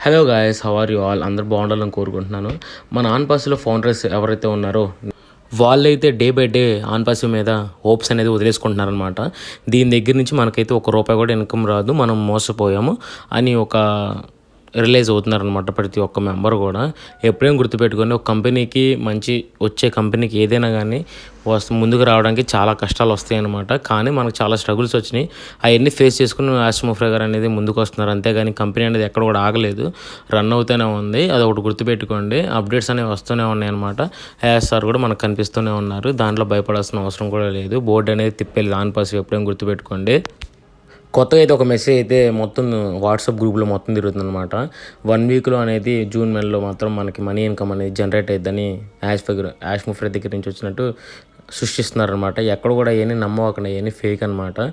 Hello guys, how are you all? అందరూ బాగుండాలని కోరుకుంటున్నాను. మన ఆన్‌పాస్‌లో ఫౌండర్స్ ఎవరైతే ఉన్నారో వాళ్ళైతే డే బై డే ఆన్‌పాస్ మీద హోప్స్ అనేది వదిలేసుకుంటున్నారనమాట. దీని దగ్గర నుంచి మనకైతే ఒక్క రూపాయి కూడా ఇన్కమ్ రాదు, మనం మోసపోయాము అని రియలైజ్ అవుతున్నారనమాట ప్రతి ఒక్క మెంబర్ కూడా. ఎప్పుడైనా గుర్తుపెట్టుకోండి, ఒక కంపెనీకి వచ్చే కంపెనీకి ఏదైనా కానీ ముందుకు రావడానికి చాలా కష్టాలు వస్తాయన్నమాట. కానీ మనకు చాలా స్ట్రగుల్స్ వచ్చినాయి. అవన్నీ ఫేస్ చేసుకుని యాష్ ముఫ్రే గారు అనేది ముందుకు వస్తున్నారు. అంతేగాని కంపెనీ అనేది ఎక్కడ కూడా ఆగలేదు, రన్ అవుతూనే ఉంది. అది ఒకటి గుర్తుపెట్టుకోండి. అప్డేట్స్ అనేవి వస్తూనే ఉన్నాయి అనమాట. యాష్ సార్ కూడా మనకు కనిపిస్తూనే ఉన్నారు. దాంట్లో భయపడాల్సిన అవసరం కూడా లేదు. బోర్డు అనేది తిప్పేది ఆన్‌పాస్ ఎప్పుడైనా గుర్తుపెట్టుకోండి. కొత్తగా అయితే ఒక మెసేజ్ అయితే మొత్తం వాట్సాప్ గ్రూప్లో మొత్తం తిరుగుతుందనమాట. 1 వీక్లో అనేది జూన్ నెలలో మాత్రం మనకి మనీ ఇన్కమ్ అనేది జనరేట్ అయిద్దని యాష్ ముఫ్రే దగ్గర నుంచి వచ్చినట్టు సృష్టిస్తున్నారనమాట. ఎక్కడ కూడా ఏమీ నమ్మకండి, ఏమీ ఫేక్ అనమాట.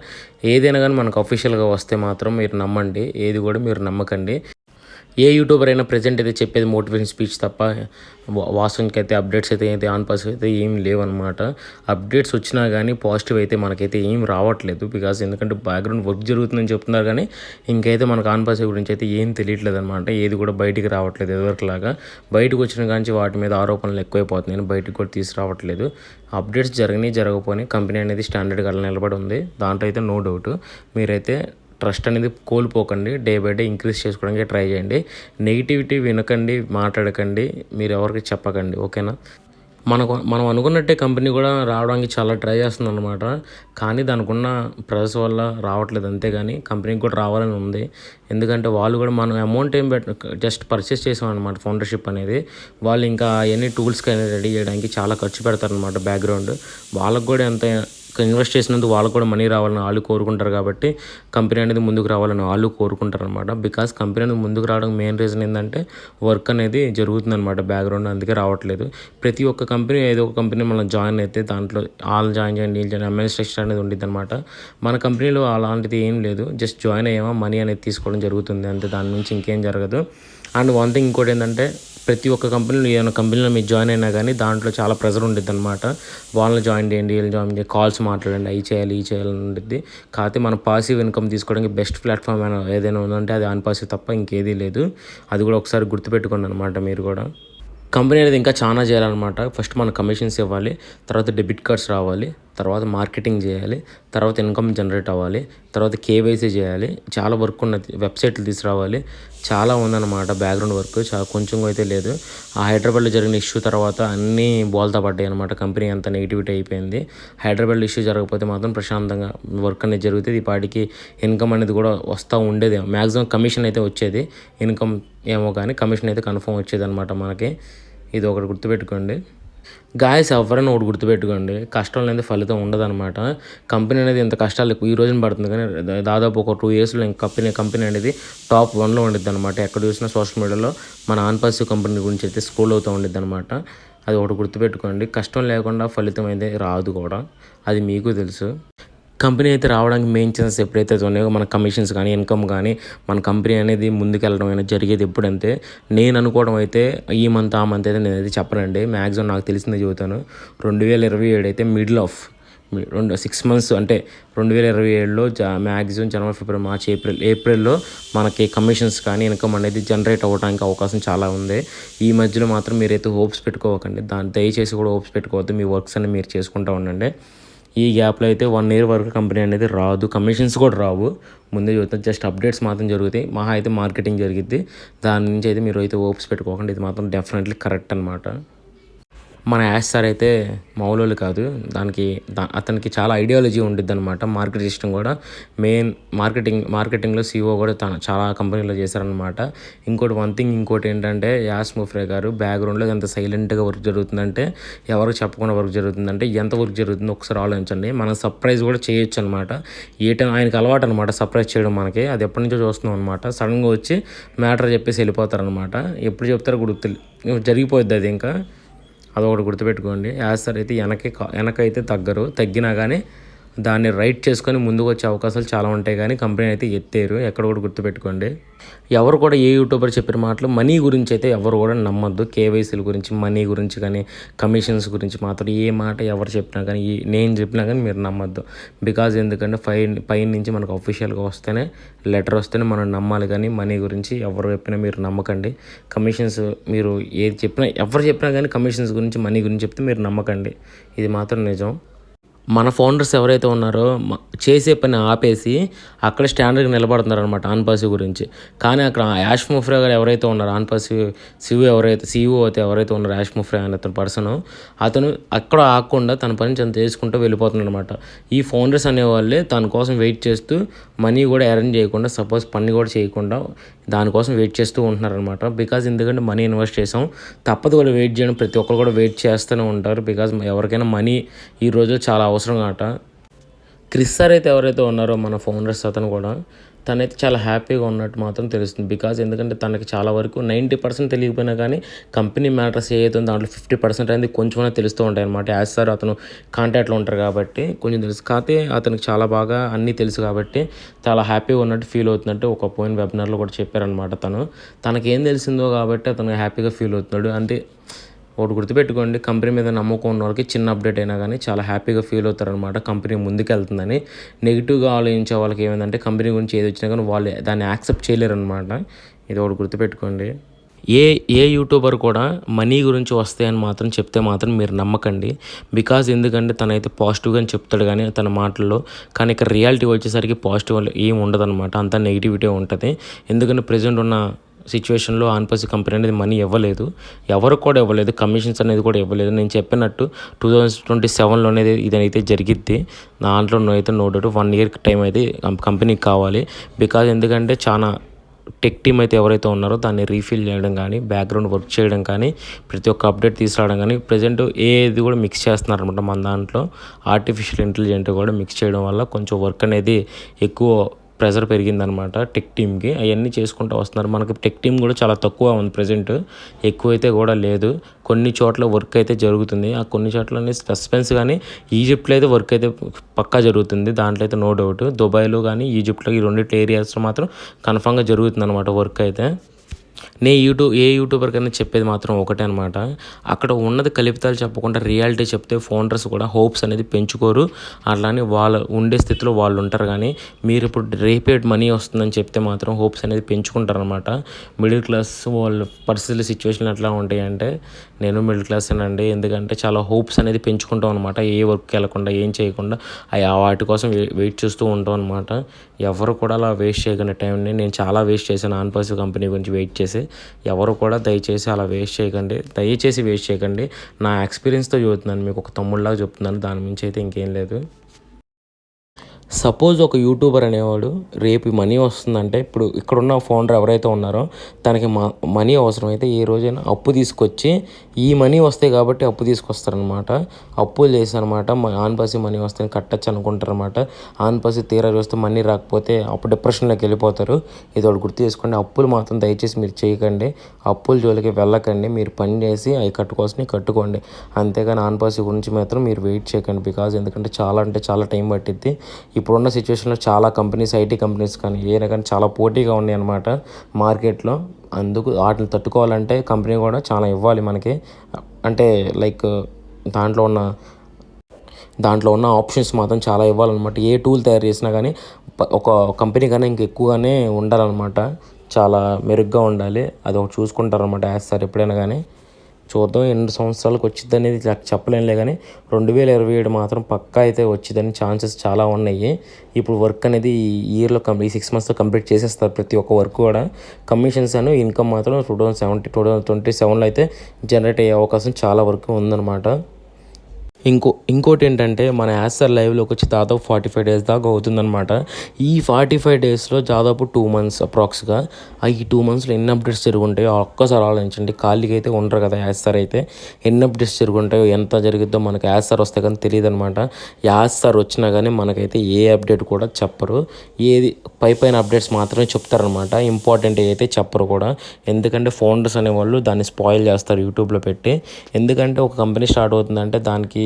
ఏదైనా కానీ మనకు అఫీషియల్గా వస్తే మాత్రం మీరు నమ్మండి, ఏది కూడా మీరు నమ్మకండి. ఏ యూట్యూబర్ అయినా ప్రజెంట్ అయితే చెప్పేది మోటివేషన్ స్పీచ్ తప్ప వాస్తవానికి అయితే అప్డేట్స్ అయితే ఆన్‌పాస్ అయితే ఏం లేవన్నమాట. అప్డేట్స్ వచ్చినా కానీ పాజిటివ్ అయితే మనకైతే ఏం రావట్లేదు. ఎందుకంటే బ్యాక్గ్రౌండ్ వర్క్ జరుగుతుందని చెప్తున్నారు, కానీ ఇంకైతే మనకు ఆన్‌పాస్ గురించి అయితే ఏం తెలియట్లేదు అనమాట. ఏది కూడా బయటికి రావట్లేదు. ఎదువరకులాగా బయటకు వచ్చిన కానీ వాటి మీద ఆరోపణలు ఎక్కువైపోతున్నాయి, బయటకు కూడా తీసుకురావట్లేదు. అప్డేట్స్ జరగకపోయినా కంపెనీ అనేది స్టాండర్డ్గా నిలబడి ఉంది, దాంట్లో అయితే నో డౌట్. మీరైతే ట్రస్ట్ అనేది కోల్పోకండి, డే బై డే ఇంక్రీజ్ చేసుకోవడానికి ట్రై చేయండి. నెగిటివిటీ వినకండి, మాట్లాడకండి, మీరు ఎవరికి చెప్పకండి, ఓకేనా? మనం అనుకున్నట్టే కంపెనీ కూడా రావడానికి చాలా ట్రై చేస్తుంది అనమాట. కానీ దానికి ఉన్న ప్రైస్ వల్ల రావట్లేదు, అంతేగాని కంపెనీకి కూడా రావాలని ఉంది. ఎందుకంటే వాళ్ళు కూడా మనం అమౌంట్ ఏం జస్ట్ పర్చేస్ చేసాం అనమాట. ఫౌండర్షిప్ అనేది వాళ్ళు ఇంకా ఎన్ని టూల్స్కి అనేది రెడీ చేయడానికి చాలా ఖర్చు పెడతారనమాట. బ్యాక్గ్రౌండ్ వాళ్ళకు కూడా ఎంత ఇన్వెస్ట్ చేసినందుకు వాళ్ళకు కూడా మనీ రావాలని వాళ్ళు కోరుకుంటారు. కాబట్టి కంపెనీ అనేది ముందుకు రావాలని వాళ్ళు కోరుకుంటారు అనమాట. కంపెనీ అనేది ముందుకు రావడం మెయిన్ రీజన్ ఏంటంటే వర్క్ అనేది జరుగుతుందన్నమాట బ్యాక్గ్రౌండ్, అందుకే రావట్లేదు. ప్రతి ఒక్క కంపెనీ ఏదో ఒక కంపెనీ మనం జాయిన్ అయితే దాంట్లో వాళ్ళు జాయిన్ చేయండి, వీళ్ళు జాయిన్ అడ్మినిస్ట్రేషన్ అనేది ఉండిద్ది అనమాట. మన కంపెనీలో అలాంటిది ఏం లేదు, జస్ట్ జాయిన్ అయ్యామా మనీ అనేది తీసుకోవడం జరుగుతుంది అంతే, దాని నుంచి ఇంకేం జరగదు. అండ్ వన్ థింగ్ ఇంకోటి ఏంటంటే ప్రతి ఒక్క కంపెనీలో ఏదైనా కంపెనీలో మీరు జాయిన్ అయినా కానీ దాంట్లో చాలా ప్రెజర్ ఉంటుంది అనమాట. వాళ్ళని జాయిన్ చేయండి, వీళ్ళు జాయిన్ చేయండి, కాల్స్ మాట్లాడండి, అవి చేయాలి ఈ చేయాలని ఉంటుంది. కాకపోతే మన పాసివ్ ఇన్కమ్ తీసుకోవడానికి బెస్ట్ ప్లాట్ఫామ్ ఏదైనా ఉందంటే అది ఆన్‌పాసివ్ తప్ప ఇంకేదీ లేదు. అది కూడా ఒకసారి గుర్తుపెట్టుకోండి అనమాట. మీరు కూడా కంపెనీ అనేది ఇంకా చాలా చేయాలన్నమాట. ఫస్ట్ మన కమిషన్స్ ఇవ్వాలి, తర్వాత డెబిట్ కార్డ్స్ రావాలి, తర్వాత మార్కెటింగ్ చేయాలి, తర్వాత ఇన్కమ్ జనరేట్ అవ్వాలి, తర్వాత కేవైసీ చేయాలి, చాలా వర్క్ ఉన్నది, వెబ్సైట్లు తీసుకురావాలి, చాలా ఉందన్నమాట బ్యాక్గ్రౌండ్ వర్క్. కొంచెం అయితే లేదు. ఆ హైదరాబాద్లో జరిగిన ఇష్యూ తర్వాత అన్నీ బోల్తా పడ్డాయి అనమాట. కంపెనీ అంతా నెగిటివిటీ అయిపోయింది. హైదరాబాద్లో ఇష్యూ జరగకపోతే మాత్రం ప్రశాంతంగా వర్క్ అనేది జరుగుతుంది. ఈ పాటికి ఇన్కమ్ అనేది కూడా వస్తూ ఉండేది. మ్యాక్సిమం కమిషన్ అయితే వచ్చేది, ఇన్కమ్ ఏమో కానీ కమిషన్ అయితే కన్ఫర్మ్ వచ్చేది అనమాట మనకి. ఇది ఒకటి గుర్తుపెట్టుకోండి గాయస్. ఎవరైనా ఒకటి గుర్తుపెట్టుకోండి, కష్టం లేని ఫలితం ఉండదన్నమాట. కంపెనీ అనేది ఇంత కష్టాలు ఈ రోజున పడుతుంది, కానీ దాదాపు ఒక 2 yearsలో కంపెనీ అనేది టాప్ 1లో ఉండిద్ది అనమాట. ఎక్కడ చూసినా సోషల్ మీడియాలో మన ఆన్‌పాసివ్ కంపెనీ గురించి అయితే స్క్రోల్ అవుతూ ఉండిద్ది అనమాట. అది ఒకటి గుర్తుపెట్టుకోండి. కష్టం లేకుండా ఫలితం అయితే రాదు కూడా, అది మీకు తెలుసు. కంపెనీ అయితే రావడానికి మెయిన్ ఛాన్సెస్ ఎప్పుడైతే ఉన్నాయో మన కమిషన్స్ కానీ ఇన్కమ్ కానీ మన కంపెనీ అనేది ముందుకెళ్ళడం అనేది జరిగేది ఎప్పుడంటే, నేను అనుకోవడం అయితే ఈ మంత్ ఆ మంత్ అయితే నేనైతే చెప్పనండి. మ్యాక్సిమం నాకు తెలిసిందే చెబుతాను. 2027 అయితే మిడిల్ ఆఫ్ 6 months అంటే 2027లో మ్యాక్సిమం జనవరి, ఫిబ్రవరి, మార్చ్, ఏప్రిల్లో మనకి కమిషన్స్ కానీ ఇన్కమ్ అనేది జనరేట్ అవ్వడానికి అవకాశం చాలా ఉంది. ఈ మధ్యలో మాత్రం మీరైతే హోప్స్ పెట్టుకోకండి, దయచేసి కూడా హోప్స్ పెట్టుకోవద్దు. మీ వర్క్స్ అన్ని మీరు చేసుకుంటూ ఉండండి. ఈ గ్యాప్లో అయితే 1 year వరకు కంపెనీ అనేది రాదు, కమిషన్స్ కూడా రావు. ముందే చూస్తే జస్ట్ అప్డేట్స్ మాత్రం జరుగుతాయి, మహా అయితే మార్కెటింగ్ జరిగిద్ది. దాని నుంచి అయితే మీరు అయితే హోప్స్ పెట్టుకోకండి. ఇది మాత్రం డెఫినెట్లీ కరెక్ట్ అనమాట. మన యాష్ సార్ అయితే మామూలు కాదు. అతనికి చాలా ఐడియాలజీ ఉండిద్ది అనమాట. మార్కెట్ సిస్టమ్ కూడా మెయిన్ మార్కెటింగ్లో CEO కూడా చాలా కంపెనీలో చేశారనమాట. ఇంకోటి ఏంటంటే యాష్ ముఫ్రే గారు బ్యాక్గ్రౌండ్లో ఎంత సైలెంట్గా వర్క్ జరుగుతుందంటే, ఎవరికి చెప్పకుండా వర్క్ జరుగుతుందంటే, ఎంత వర్క్ జరుగుతుందో ఒకసారి ఆలోచించండి. మనం సర్ప్రైజ్ కూడా చేయొచ్చు అనమాట. ఆయనకి అలవాటు అనమాట సర్ప్రైజ్ చేయడం. మనకి అది ఎప్పటి నుంచో చూస్తున్నాం అనమాట. సడన్గా వచ్చి మ్యాటర్ చెప్పేసి వెళ్ళిపోతారనమాట. ఎప్పుడు చెప్తారో గుర్తు జరిగిపోద్ది అది. ఇంకా అదొకటి గుర్తుపెట్టుకోండి. యాజ్ సార్ అయితే వెనకైతే తగ్గరు, తగ్గినా కానీ దాన్ని రైట్ చేసుకొని ముందుకు వచ్చే అవకాశాలు చాలా ఉంటాయి, కానీ కంపెనీ అయితే ఎత్తేరు. ఎక్కడ కూడా గుర్తుపెట్టుకోండి. ఎవరు కూడా ఏ యూట్యూబర్ చెప్పిన మాటలు మనీ గురించి అయితే ఎవరు కూడా నమ్మొద్దు. కేవైసీల గురించి, మనీ గురించి కానీ, కమిషన్స్ గురించి మాత్రం ఏ మాట ఎవరు చెప్పినా కానీ, నేను చెప్పినా కానీ మీరు నమ్మొద్దు. బికాజ్ ఎందుకంటే పైన నుంచి మనకు అఫీషియల్గా వస్తేనే, లెటర్ వస్తేనే మనం నమ్మాలి, కానీ మనీ గురించి ఎవరు చెప్పినా మీరు నమ్మకండి. కమిషన్స్ మీరు ఏది చెప్పినా, ఎవరు చెప్పినా కానీ కమిషన్స్ గురించి, మనీ గురించి చెప్తే మీరు నమ్మకండి. ఇది మాత్రం నిజం. మన ఫౌండర్స్ ఎవరైతే ఉన్నారో చేసే పని ఆపేసి అక్కడ స్టాండర్డ్గా నిలబడుతున్నారు అనమాట ఆన్పాసివ్ గురించి. కానీ అక్కడ యాష్ ముఫ్రా గారు ఎవరైతే ఉన్నారో, ఆన్పాసివ్ సీఈఓ అయితే ఎవరైతే ఉన్నారో యాష్ ముఫ్రా అనే అతను పర్సన్, అతను అక్కడ ఆగకుండా తన పని తను చేసుకుంటూ వెళ్ళిపోతున్నాడు అనమాట. ఈ ఫౌండర్స్ అనేవాళ్ళే తన కోసం వెయిట్ చేస్తూ మనీ కూడా అరేంజ్ చేయకుండా, సపోజ్ పని కూడా చేయకుండా దానికోసం వెయిట్ చేస్తూ ఉంటున్నారనమాట. బికాజ్ ఎందుకంటే మనీ ఇన్వెస్ట్ చేసాం, తప్పదు కూడా వెయిట్ చేయడం. ప్రతి ఒక్కరు కూడా వెయిట్ చేస్తూనే ఉంటారు. బికాజ్ ఎవరికైనా మనీ ఈ రోజు చాలా అవసరం కాట. క్రిస్ సార్ అయితే ఎవరైతే ఉన్నారో మన ఫౌండర్స్, అతను కూడా తనైతే చాలా హ్యాపీగా ఉన్నట్టు మాత్రం తెలుస్తుంది. బికాజ్ ఎందుకంటే తనకి చాలా వరకు 90% తెలియకపోయినా కానీ కంపెనీ మ్యాటర్స్ ఏదైతే దాంట్లో 50% అనేది కొంచెమైనా తెలుస్తూ ఉంటాయి అనమాట. యాజ్ సార్ అతను కాంటాక్ట్లో ఉంటారు కాబట్టి కొంచెం తెలుసు. కాకపోతే అతనికి చాలా బాగా అన్నీ తెలుసు కాబట్టి చాలా హ్యాపీగా ఉన్నట్టు ఫీల్ అవుతున్నట్టు ఒక పోయిన వెబినార్లో కూడా చెప్పారనమాట. తనకేం తెలిసిందో కాబట్టి అతను హ్యాపీగా ఫీల్ అవుతున్నాడు. అంతే. ఒకటి గుర్తుపెట్టుకోండి, కంపెనీ మీద నమ్మకం ఉన్న వాళ్ళకి చిన్న అప్డేట్ అయినా కానీ చాలా హ్యాపీగా ఫీల్ అవుతారనమాట. కంపెనీ ముందుకు వెళ్తుందని. నెగిటివ్గా ఆలోచించే వాళ్ళకి ఏమైందంటే కంపెనీ గురించి ఏది వచ్చినా కానీ వాళ్ళు దాన్ని యాక్సెప్ట్ చేయలేరు అనమాట. ఇది ఒకటి గుర్తుపెట్టుకోండి. ఏ యూట్యూబర్ కూడా మనీ గురించి వస్తాయని మాత్రం చెప్తే మాత్రం మీరు నమ్మకండి. బికాజ్ ఎందుకంటే తనైతే పాజిటివ్గా చెప్తాడు కానీ తన మాటల్లో, కానీ ఇక్కడ రియాలిటీ వచ్చేసరికి పాజిటివ్ ఏం ఉండదు అనమాట. అంతా నెగిటివిటీ ఉంటుంది. ఎందుకంటే ప్రజెంట్ ఉన్న సిచ్యువేషన్లో ఆన్పాసివ్ కంపెనీ అనేది మనీ ఇవ్వలేదు, ఎవరికి కూడా ఇవ్వలేదు, కమిషన్స్ అనేది కూడా ఇవ్వలేదు. నేను చెప్పినట్టు 2027లోనే ఇదైతే జరిగిద్ది. దాంట్లో అయితే నో డౌట్ 1 year టైం అయితే కంపెనీకి కావాలి. బికాజ్ ఎందుకంటే చాలా టెక్ టీమ్ అయితే ఎవరైతే ఉన్నారో దాన్ని రీఫిల్ చేయడం కానీ, బ్యాక్గ్రౌండ్ వర్క్ చేయడం కానీ, ప్రతి ఒక్క అప్డేట్ తీసుకురావడం కానీ, ప్రజెంట్ ఏది కూడా మిక్స్ చేస్తున్నారు అనమాట. మన దాంట్లో ఆర్టిఫిషియల్ ఇంటెలిజెంట్ కూడా మిక్స్ చేయడం వల్ల కొంచెం వర్క్ అనేది ఎక్కువ ప్రెజర్ పెరిగిందనమాట టెక్ టీమ్కి. అవన్నీ చేసుకుంటూ వస్తున్నారు. మనకి టెక్ టీమ్ కూడా చాలా తక్కువ ఉంది ప్రజెంట్, ఎక్కువైతే కూడా లేదు. కొన్ని చోట్ల వర్క్ అయితే జరుగుతుంది. ఆ కొన్ని చోట్ల సస్పెన్స్, కానీ ఈజిప్ట్లో అయితే వర్క్ అయితే పక్కా జరుగుతుంది. దాంట్లో అయితే నో డౌట్. దుబాయ్లో కానీ ఈజిప్ట్లో ఈ రెండింటి ఏరియాస్లో మాత్రం కన్ఫామ్గా జరుగుతుంది అనమాట వర్క్ అయితే. ఏ యూట్యూబర్ కన్నా చెప్పేది మాత్రం ఒకటే అనమాట, అక్కడ ఉన్నది కల్పితాలు చెప్పకుండా రియాలిటీ చెప్తే ఫౌండర్స్ కూడా హోప్స్ అనేది పెంచుకోరు. అట్లానే వాళ్ళు ఉండే స్థితిలో వాళ్ళు ఉంటారు. కానీ మీరు ఇప్పుడు రేపేట్ మనీ వస్తుందని చెప్తే మాత్రం హోప్స్ అనేది పెంచుకుంటారు అనమాట. మిడిల్ క్లాస్ వాళ్ళ పరిస్థితుల సిచ్యువేషన్లు ఎట్లా ఉంటాయంటే, నేను మిడిల్ క్లాస్ అండి, ఎందుకంటే చాలా హోప్స్ అనేది పెంచుకుంటాం అనమాట. ఏ వర్క్కి వెళ్ళకుండా, ఏం చేయకుండా వాటి కోసం వెయిట్ చేస్తూ ఉంటాం అనమాట. ఎవరు కూడా అలా వేస్ట్ చేయకుండా టైంని నేను చాలా వేస్ట్ చేశాను ఆన్పాసివ్ కంపెనీ గురించి వెయిట్ చేసి. ఎవరు కూడా దయచేసి అలా వేస్ట్ చేయకండి. నా ఎక్స్పీరియన్స్తో చెబుతున్నాను, మీకు ఒక తమ్ముళ్ళలాగా చెప్తున్నాను. దాని మించి అయితే ఇంకేం లేదు. సపోజ్ ఒక యూట్యూబర్ అనేవాడు రేపు మనీ వస్తుందంటే, ఇప్పుడు ఇక్కడున్న ఫౌండర్ ఎవరైతే ఉన్నారో తనకి మనీ అవసరమైతే ఏ రోజైనా అప్పు తీసుకొచ్చి, ఈ మనీ వస్తాయి కాబట్టి అప్పు తీసుకొస్తారనమాట. అప్పులు చేస్తారనమాట. ఆన్పాసివ్ మనీ వస్తే కట్టచ్చు అనుకుంటారనమాట. ఆన్పాసివ్ తీరా చూస్తే మనీ రాకపోతే అప్పుడు డిప్రెషన్లోకి వెళ్ళిపోతారు. ఇది ఒకటి గుర్తు చేసుకోండి. అప్పులు మాత్రం దయచేసి మీరు చేయకండి. అప్పుల జోలికి వెళ్ళకండి. మీరు పని చేసి అవి కట్టుకోండి. అంతేగాని ఆన్పాసివ్ గురించి మాత్రం మీరు వెయిట్ చేయకండి. బికాజ్ ఎందుకంటే చాలా టైం పట్టిద్ది. ఇప్పుడున్న సిచ్యువేషన్లో చాలా కంపెనీస్, ఐటీ కంపెనీస్ కానీ ఏదైనా కానీ చాలా పోటీగా ఉన్నాయి అన్నమాట మార్కెట్లో. అందుకు వాటిని తట్టుకోవాలంటే కంపెనీ కూడా చాలా ఇవ్వాలి మనకి. అంటే లైక్ దాంట్లో ఉన్న ఆప్షన్స్ మాత్రం చాలా ఇవ్వాలన్నమాట. ఏ టూల్ తయారు చేసినా కానీ ఒక కంపెనీ కన్నా ఇంకెక్కువగానే ఉండాలన్నమాట. చాలా మెరుగ్గా ఉండాలి. అది ఒకటి చూసుకుంటారన్నమాట వేస్తారు ఎప్పుడైనా కానీ. చూద్దాం ఎన్ని సంవత్సరాలకు వచ్చింది అనేది చెప్పలేనులే, కానీ 2027 మాత్రం పక్కా అయితే వచ్చిందని ఛాన్సెస్ చాలా ఉన్నాయి. ఇప్పుడు వర్క్ అనేది ఈ ఇయర్లో 6 monthsతో కంప్లీట్ చేసేస్తారు ప్రతి ఒక్క వర్క్ కూడా. కమిషన్స్ అని ఇన్కమ్ మాత్రం 2027లో అయితే జనరేట్ అయ్యే అవకాశం చాలా వరకు ఉందన్నమాట. ఇంకోటి ఏంటంటే, మన యాస్టర్ లైవ్లోకి వచ్చి దాదాపు 45 days దాకా అవుతుందన్నమాట. ఈ 45 daysలో దాదాపు 2 months అప్రాక్స్గా. ఈ 2 monthsలో ఎన్ని అప్డేట్స్ జరుగుంటాయో ఒక్కసారి ఆలోచించండి. ఖాళీగా అయితే ఉండరు కదా యాస్టర్ అయితే. ఎన్ని అప్డేట్స్ జరుగుంటాయో, ఎంత జరిగిద్దో మనకు యాస్టర్ వస్తే కానీ తెలియదు అనమాట. యాస్టర్ వచ్చినా కానీ మనకైతే ఏ అప్డేట్ కూడా చెప్పరు. ఏది పైన అప్డేట్స్ మాత్రమే చెప్తారనమాట. ఇంపార్టెంట్ అయితే చెప్పరు కూడా. ఎందుకంటే ఫౌండర్స్ అనేవాళ్ళు దాన్ని స్పాయిల్ చేస్తారు యూట్యూబ్లో పెట్టి. ఎందుకంటే ఒక కంపెనీ స్టార్ట్ అవుతుందంటే దానికి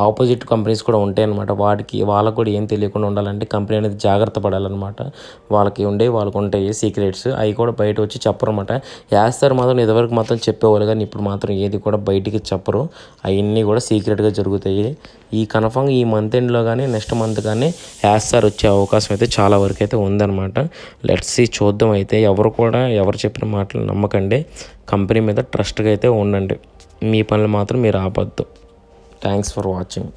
ఆపోజిట్ కంపెనీస్ కూడా ఉంటాయి అన్నమాట. వాళ్ళకు కూడా ఏం తెలియకుండా ఉండాలంటే కంపెనీ అనేది జాగ్రత్త పడాలన్నమాట. వాళ్ళకు ఉంటాయి సీక్రెట్స్, అవి కూడా బయట వచ్చి చెప్పరు అనమాట. వేస్తారు మాత్రం ఇదివరకు మాత్రం చెప్పేవాళ్ళు, కానీ ఇప్పుడు మాత్రం ఏది కూడా బయటికి చెప్పరు. అవన్నీ కూడా సీక్రెట్గా జరుగుతాయి. ఈ కన్ఫామ్ ఈ మంత్ ఎండ్లో కానీ నెక్స్ట్ మంత్ కానీ వేస్తారు వచ్చే అవకాశం అయితే చాలా వరకు అయితే ఉందన్నమాట. లెట్స్ సీ, చూద్దాం. అయితే ఎవరు చెప్పిన మాటలు నమ్మకండి. కంపెనీ మీద ట్రస్ట్గా అయితే ఉండండి. మీ పనులు మాత్రం మీరు ఆపొద్దు. Thanks for watching.